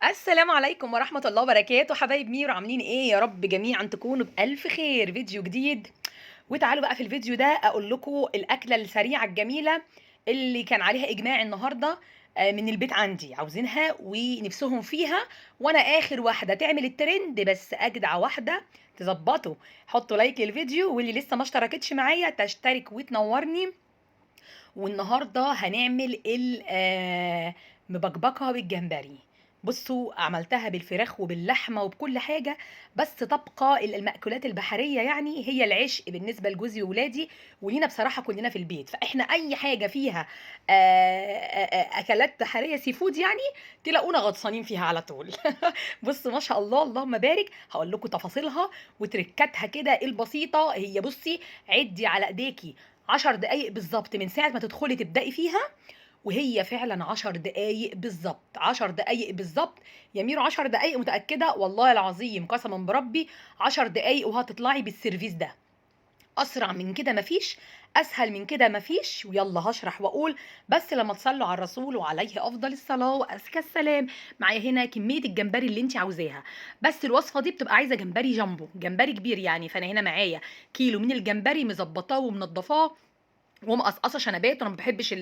السلام عليكم ورحمة الله وبركاته، حبايب ميرو عاملين ايه؟ يا رب جميعا تكونوا بألف خير. فيديو جديد، وتعالوا بقى في الفيديو ده اقول لكم الأكلة السريعة الجميلة اللي كان عليها إجماع النهاردة. من البيت عندي عاوزينها ونفسهم فيها، وانا اخر واحدة تعمل الترند، بس اجدع واحدة تظبطه. حطوا لايك للفيديو، واللي لسه ما اشتركتش معايا تشترك وتنورني. والنهارده هنعمل مبكبكه بالجمبري. بصوا، عملتها بالفراخ وباللحمه وبكل حاجه، بس تبقى المأكولات البحريه يعني هي العشق بالنسبه لجوزي وولادي ولينا بصراحه كلنا في البيت. فاحنا اي حاجه فيها اكلات بحريه سي فود يعني تلاقونا غطسانين فيها على طول. بصوا ما شاء الله اللهم بارك. هقول لكم تفاصيلها وتركاتها كده البسيطه. هي بصي، عدي على ايديكي 10 دقايق بالظبط من ساعة ما تدخلي تبدأي فيها، وهي فعلا 10 دقايق بالظبط. 10 دقايق بالظبط يا ميرو، 10 دقايق متأكدة والله العظيم قسما بربي. 10 دقايق وهتطلعي بالسيرفيس ده. أسرع من كده مفيش، أسهل من كده مفيش. ويلا هشرح وأقول، بس لما تصلوا على الرسول وعليه أفضل الصلاة وأزكى السلام. معايا هنا كمية الجمبري اللي انت عاوزاها، بس الوصفة دي بتبقى عايزة جمبري جامبو، جمبري كبير يعني. فأنا هنا معايا كيلو من الجمبري مظبطاه ومنضفاه ومقصقصه شنبات. انا ما بحبش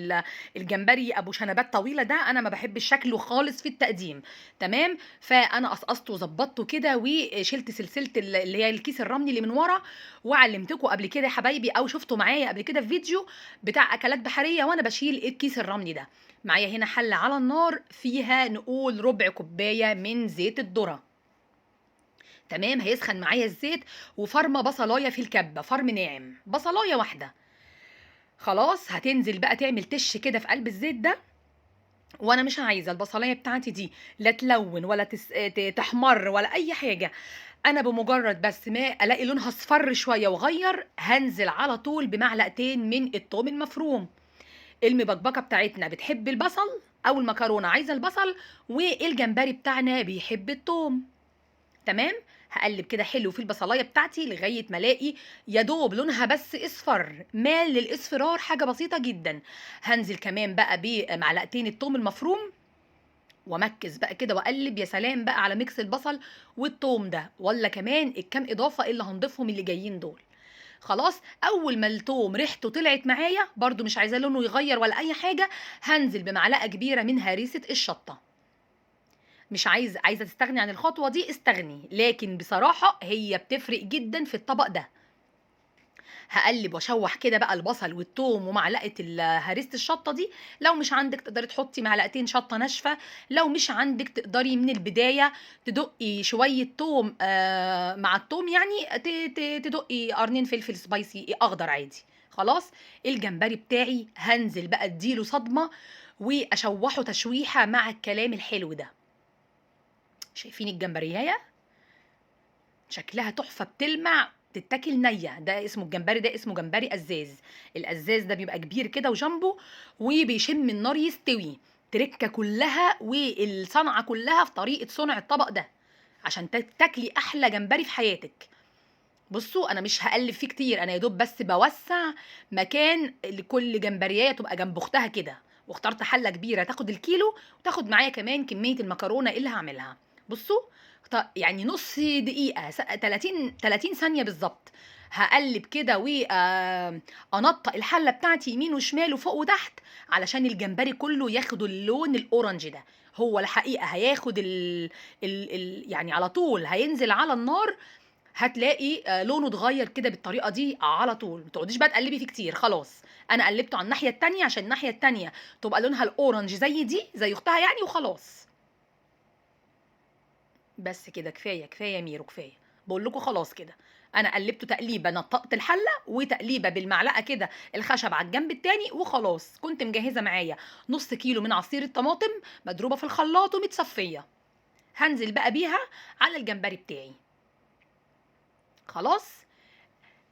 الجمبري ابو شنبات طويله ده، انا ما بحبش شكله خالص في التقديم. تمام، فانا قصقصته وظبطته كده وشلت سلسله اللي هي الكيس الرملي اللي من ورا. وعلمتكم قبل كده يا حبايبي، او شفتوا معايا قبل كده في فيديو بتاع اكلات بحريه وانا بشيل الكيس الرملي ده. معايا هنا حله على النار فيها نقول ربع كوبايه من زيت الذره. تمام، هيسخن معايا الزيت. وفرمه بصلايه في الكبه، فرم ناعم بصلايه واحده. خلاص، هتنزل بقى تعمل تش كده في قلب الزيت ده. وانا مش عايزه البصلايه بتاعتي دي لا تلون ولا تحمر ولا اي حاجه. انا بمجرد بس ما الاقي لونها اصفر شويه وغير، هنزل على طول بمعلقتين من الثوم المفروم. المبكبكه بتاعتنا بتحب البصل، او المكرونه عايزه البصل، والجمبري بتاعنا بيحب الثوم. تمام، هقلب كده حلو في البصلايه بتاعتي لغايه ما الاقي يا دوب لونها بس اصفر، مال للاصفرار، حاجه بسيطه جدا. هنزل كمان بقى بمعلقتين الثوم المفروم، وامكس بقى كده واقلب. يا سلام بقى على ميكس البصل والثوم ده، ولا كمان الكام اضافه اللي هنضيفهم اللي جايين دول. خلاص، اول ما الثوم ريحته طلعت معايا، برده مش عايزاه لونه يغير ولا اي حاجه، هنزل بمعلقه كبيره من هريسه الشطه. مش عايزه تستغني عن الخطوه دي استغني، لكن بصراحه هي بتفرق جدا في الطبق ده. هقلب واشوح كده بقى البصل والثوم ومعلقه هريسه الشطه دي. لو مش عندك تقدري تحطي معلقتين شطه ناشفه. لو مش عندك تقدري من البدايه تدقي شويه ثوم مع الثوم يعني تدقي قرنين فلفل سبايسي اخضر عادي. خلاص، الجمبري بتاعي هنزل بقى اديله صدمه واشوحه تشويحه مع الكلام الحلو ده. شايفين الجمبريايه؟ شكلها تحفه، بتلمع، تتاكل نيه. ده اسمه الجمبري، ده اسمه جمبري قزاز. القزاز ده بيبقى كبير كده وجنبه وبيشم النار يستوي. تركه كلها والصنعه كلها في طريقه صنع الطبق ده عشان تاكلي احلى جمبري في حياتك. بصوا، انا مش هقلب فيه كتير، انا يا دوب بس بوسع مكان لكل جمبريايه تبقى جنب اختها كده. واخترت حله كبيره تاخد الكيلو، وتاخد معايا كمان كميه المكرونه اللي هعملها. بصوا، يعني نص دقيقه 30 ثانيه بالظبط. هقلب كده وانطق الحله بتاعتي يمين وشمال وفوق وتحت علشان الجمبري كله ياخد اللون الاورنج ده. هو الحقيقه هياخد يعني على طول هينزل على النار. هتلاقي لونه اتغير كده بالطريقه دي على طول. ما تقعديش بقى تقلبي فيه كتير. خلاص، انا قلبته على الناحيه التانية عشان الناحيه التانية تبقى لونها الاورنج زي دي زي اختها يعني، وخلاص. بس كده كفايه كفايه يا ميرو، كفايه. بقول لكم خلاص كده. انا قلبته تقليبه، نطقت الحله وتقليبه بالمعلقه كده الخشب على الجنب التاني، وخلاص كنت مجهزه معايا نص كيلو من عصير الطماطم مضروبه في الخلاط ومتصفيه. هنزل بقى بيها على الجمبري بتاعي. خلاص،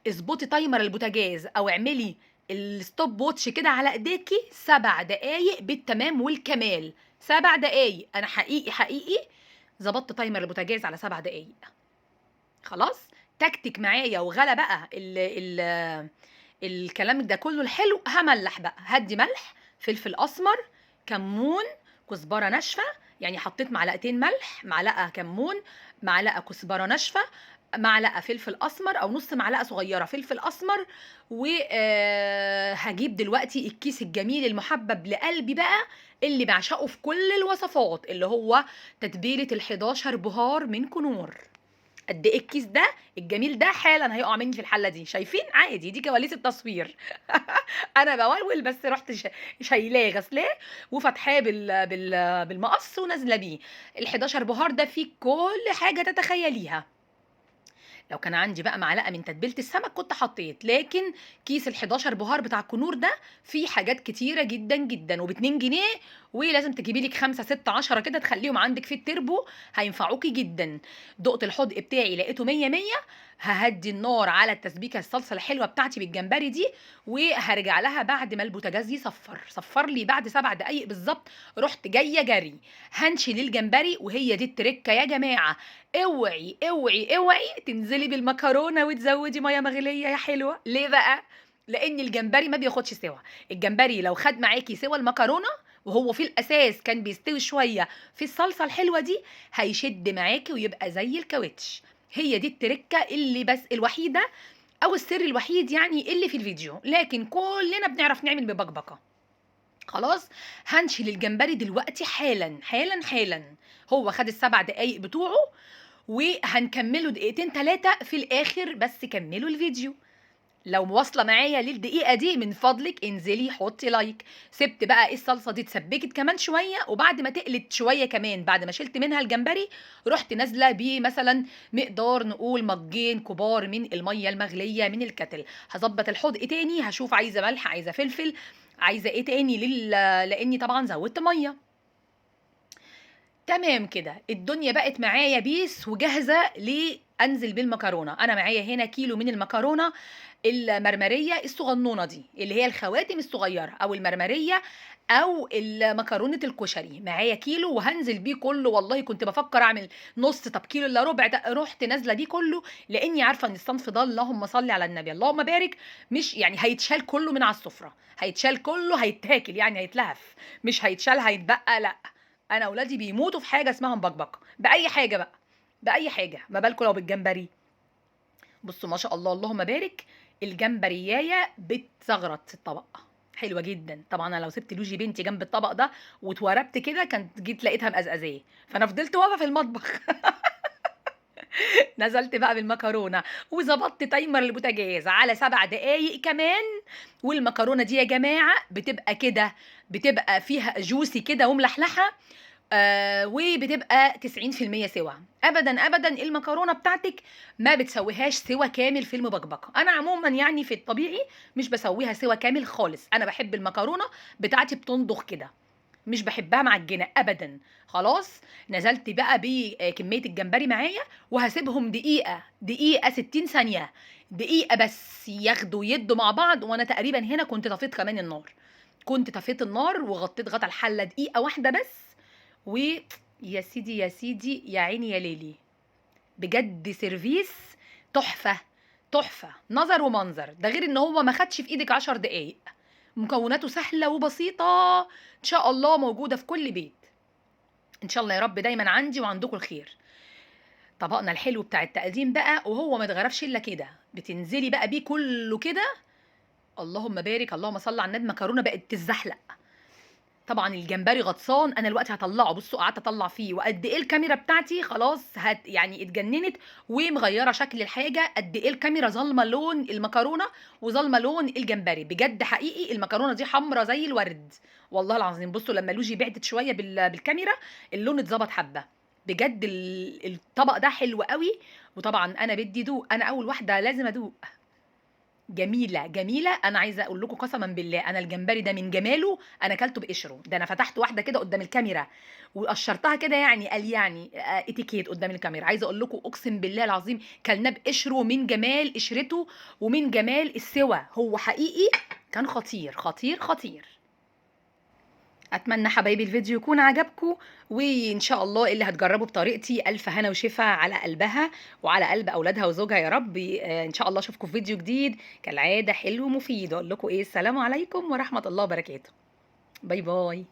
اظبطي تايمر البوتاجاز او اعملي الستوب ووتش كده على ايديكي 7 دقايق بالتمام والكمال. 7 دقايق، انا حقيقي حقيقي ظبطت تايمر البوتاجاز على 7 دقايق. خلاص، تكتك معايا وغلى بقى الكلام ده كله الحلو. هملح بقى، هدي ملح، فلفل اسمر، كمون، كزبره ناشفه، يعني حطيت معلقتين ملح، معلقه كمون، معلقه كزبره ناشفه، معلقه فلفل اسمر او نص معلقه صغيره فلفل اسمر. وهجيب دلوقتي الكيس الجميل المحبب لقلبي بقى، اللي بعشقه في كل الوصفات، اللي هو تتبيله ال11 بهار من كنور. قد ايه الكيس ده الجميل ده حالا هيقع مني في الحله دي، شايفين؟ عادي، دي كواليس التصوير. انا بولول بس رحت شايلاه غسلاه وفتحاه بالمقص ونازله بيه. ال11 بهار ده فيه كل حاجه تتخيليها. لو كان عندي بقى معلقه من تتبيله السمك كنت حطيت، لكن كيس ال11 بهار بتاع الكنور ده فيه حاجات كتيره جدا جدا، وب2 جنيه، ولازم تجيبي لك 5 6 10 كده تخليهم عندك في التربو، هينفعوكي جدا. دقت الحدق بتاعي لقيته 100 100. ههدي النار على التسبيكه الصلصه الحلوه بتاعتي بالجمبري دي، وهرجع لها بعد ما البوتاجاز صفر لي بعد 7 دقايق بالظبط. رحت جايه جري هنشل الجمبري، وهي دي التركه يا جماعه. اوعي اوعي اوعي تنزلي بالمكرونه وتزودي ميه مغليه يا حلوه. ليه بقى؟ لان الجمبري ما بياخدش سوا. الجمبري لو خد معاكي سوا المكرونه، وهو في الاساس كان بيستوي شويه في الصلصه الحلوه دي، هيشد معاكي ويبقى زي الكاوتش. هي دي التركه اللي بس الوحيده، او السر الوحيد يعني اللي في الفيديو، لكن كلنا بنعرف نعمل ببكبكه. خلاص، هنشيل الجمبري دلوقتي حالا حالا حالا. هو خد ال7 دقايق بتوعه، وهنكمله دقيقتين 3 في الاخر، بس كملوا الفيديو. لو مواصله معايا للدقيقه دي من فضلك انزلي حطي لايك. سبت بقى الصلصه دي اتسبكت كمان شويه، وبعد ما تقلت شويه كمان بعد ما شلت منها الجمبري، رحت نازله بيه مثلا مقدار نقول مجين كبار من الميه المغليه من الكتل. هظبط الحدق تاني، هشوف عايزه ملح عايزه فلفل عايزه ايه تاني لاني طبعا زودت ميه. تمام كده الدنيا بقت معايا بيس وجاهزه لانزل بالمكرونه. انا معايا هنا كيلو من المكرونه المرمريه الصغنونه دي، اللي هي الخواتم الصغيره، او المرمريه، او مكرونه الكشري. معايا كيلو وهنزل بيه كله. والله كنت بفكر اعمل نص، طب كيلو الا ربع ده، رحت نازله بيه كله، لاني عارفه ان الصنف ده اللهم صل على النبي اللهم بارك، مش يعني هيتشال كله من على السفره، هيتشال كله هيتاكل يعني هيتلهف، مش هيتشال هيتبقى لا. انا اولادي بيموتوا في حاجه اسمها مبكبكه، باي حاجه بقى، باي حاجه، ما بالكم لو بالجمبري. بصوا ما شاء الله اللهم بارك، الجمبريايه بتزغرط في الطبق، حلوه جدا. طبعا انا لو سبت لوجي بنتي جنب الطبق ده واتوربت كده كانت جيت لقيتها مقزقزاه، فانا فضلت واقفه في المطبخ. نزلت بقى بالمكرونه وظبطت تايمر البوتاجاز على 7 دقايق كمان. والمكرونه دي يا جماعه بتبقى كده، بتبقى فيها جوسي كده وملحلحه، وبتبقى 90% سوا. ابدا ابدا المكرونه بتاعتك ما بتسويهاش سوا كامل في المبكبكه. انا عموما يعني في الطبيعي مش بسويها سوا كامل خالص، انا بحب المكرونه بتاعتي بتنضخ كده، مش بحبها معجنه ابدا. خلاص، نزلت بقى بكميه الجمبري معايا، وهسيبهم دقيقه دقيقه 60 ثانيه، دقيقه بس ياخدوا يدوا مع بعض. وانا تقريبا هنا كنت طفيت كمان النار، كنت طفيت النار وغطيت غطا الحله دقيقه واحده بس. ويا سيدي يا سيدي يا عيني يا ليلي، بجد سيرفيس تحفه، تحفه نظر ومنظر. ده غير ان هو ما خدش في ايدك 10 دقايق، مكوناته سهله وبسيطه، ان شاء الله موجوده في كل بيت. ان شاء الله يا رب دايما عندي وعندكم الخير. طبقنا الحلو بتاع التقديم بقى، وهو ما اتغرفش الا كده، بتنزلي بقى بيه كله كده. اللهم بارك اللهم صل على النبي، مكرونه بقت تتزحلق. طبعا الجمبري غطسان، انا دلوقتي هطلعه، بصوا قعدت اطلع فيه، وقد ايه الكاميرا بتاعتي خلاص يعني اتجننت ومغيره شكل الحاجه، قد ايه الكاميرا ظالمه لون المكرونه وظالمه لون الجمبري. بجد حقيقي المكرونه دي حمرا زي الورد، والله العظيم. بصوا لما لوجي بعدت شويه بالكاميرا اللون اتظبط حبه. بجد الطبق ده حلو قوي. وطبعا انا بدي دوق، انا اول واحده لازم ادوق. جميلة جميلة، أنا عايزة أقول لكم قسما بالله أنا الجمبري ده من جماله أنا أكلته بقشره. ده أنا فتحت واحدة كده قدام الكاميرا وقشرتها كده، يعني قال يعني اتيكيت قدام الكاميرا. عايزة أقول لكم أقسم بالله العظيم كلناه بقشره، من جمال قشرته ومن جمال السوى. هو حقيقي كان خطير خطير خطير. اتمنى حبايبي الفيديو يكون عجبكم، وان شاء الله اللي هتجربه بطريقتي الف هنا وشفا على قلبها وعلى قلب اولادها وزوجها يا رب. ان شاء الله اشوفكم في فيديو جديد كالعاده حلو ومفيد. اقول لكم ايه، السلام عليكم ورحمه الله وبركاته. باي باي.